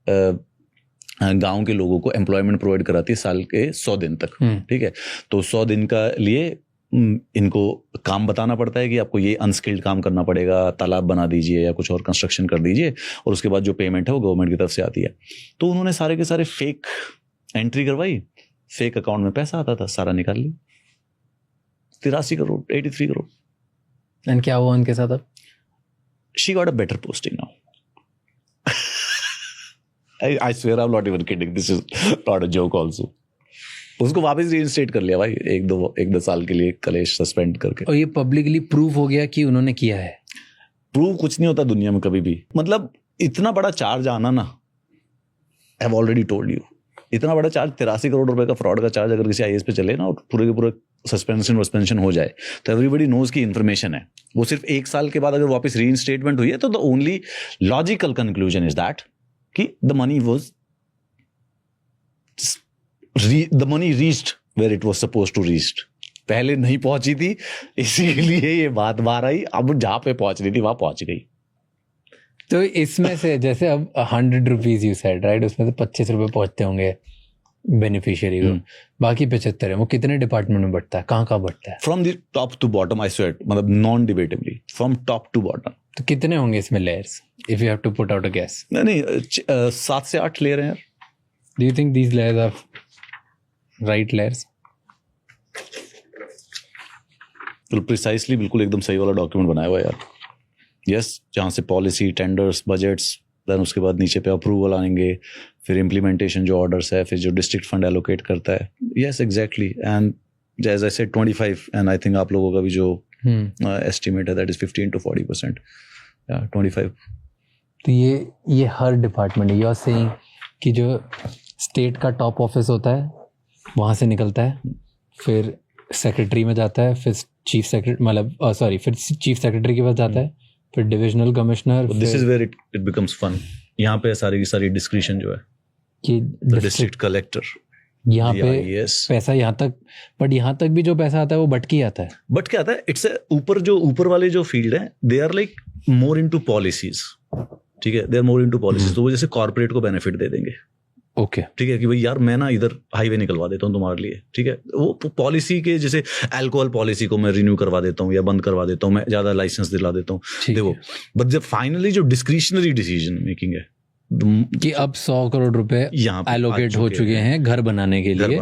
गांव के लोगों को एम्प्लॉयमेंट प्रोवाइड कराती है साल के 100 दिन तक, ठीक है। तो 100 दिन का लिए इनको काम बताना पड़ता है कि आपको ये अनस्किल्ड काम करना पड़ेगा, तालाब बना दीजिए या कुछ और कंस्ट्रक्शन कर दीजिए, और उसके बाद जो पेमेंट है वो गवर्नमेंट की तरफ से आती है। तो उन्होंने सारे के सारे फेक एंट्री करवाई, फेक अकाउंट में पैसा आता था, सारा निकाल लिया, 83 करोड़, 83 करोड़। एंड क्या हुआ उनके साथ अब? She got a better posting now. I swear I'm not even kidding. This is not a joke also. उसको वापस रीइंस्टेट कर लिया भाई, एक दो साल के लिए कलेश सस्पेंड करके। और ये पब्लिकली प्रूव हो गया कि उन्होंने किया है? प्रूव कुछ नहीं होता दुनिया में कभी भी। मतलब इतना बड़ा चार्ज आना ना, I have already told you, इतना बड़ा चार्ज 83 करोड़ रुपए का फ्रॉड का चार्ज अगर किसी आईएएस पे चले ना और पूरे के पूरे सस्पेंशन हो जाए, तो एवरीबडी नोज की इन्फॉर्मेशन है। वो सिर्फ 1 साल के बाद अगर वापस रीइंस्टेटमेंट हुई है तो the only logical conclusion is that कि the money reached where it was supposed to reached. पहले नहीं पहुंची थी, इसीलिए ये बात बाहर आई, अब जहां पे पहुंचनी थी वहां पहुंच गई। तो इसमें से जैसे अब 100 रुपीज यू सेड राइट, उसमें से 25 रुपए पहुंचते होंगे बेनिफिशियरी को, बाकी 75 है वो कितने डिपार्टमेंट में बढ़ता है, कहाँ बढ़ता है? From the top to bottom, I swear, मतलब non debatably from top to bottom. तो कितने होंगे इसमें layers, if you have to put out a guess? नहीं 7 से 8 लेयर हैं यार। Do you think these layers are right layers? Precisely बिल्कुल एकदम सही वाला डॉक्यूमेंट बनाया हुआ है यार। यस, जहाँ से पॉलिसी, टेंडर्स, बजट्स, देन उसके बाद नीचे पे अप्रूवल आएंगे, फिर इम्प्लीमेंटेशन जो ऑर्डर्स है, फिर जो डिस्ट्रिक्ट फंड एलोकेट करता है। Yes exactly, and as I said 25, and I think आप लोगों का भी जो एस्टिमेट है दैट इज 15 to 40%, 25। तो ये हर डिपार्टमेंट है, यू आर सेइंग कि जो स्टेट का टॉप ऑफिस होता है वहाँ से निकलता है, फिर सेक्रेटरी में जाता है, फिर चीफ सेक्रेटरी मतलब सॉरी फिर चीफ सेक्रेटरी के पास जाता है, फिर divisional commissioner. This is where it becomes fun. यहाँ पे सारी की सारी डिस्क्रिशन जो है कि डिस्ट्रिक्ट कलेक्टर, यहाँ पे पैसा यहाँ तक, बट यहाँ तक भी जो पैसा आता है वो बट के आता है। इट्स ऊपर वाले जो फील्ड है, they are like more into policies, ठीक है, they are more into policies. तो वो जैसे कॉर्पोरेट को बेनिफिट दे देंगे, ओके ठीक है, कि भाई यार मैं ना इधर हाईवे निकलवा देता हूँ तुम्हारे लिए, ठीक है। वो पॉलिसी के जैसे अल्कोहल पॉलिसी को मैं रिन्यू करवा देता हूँ या बंद करवा देता हूँ, मैं ज्यादा लाइसेंस दिला देता हूँ, देखो। बट जब फाइनली जो डिस्क्रिशनरी डिसीजन मेकिंग है कि अब 100 करोड़ रुपए एलोकेट हो चुके हैं घर बनाने के लिए,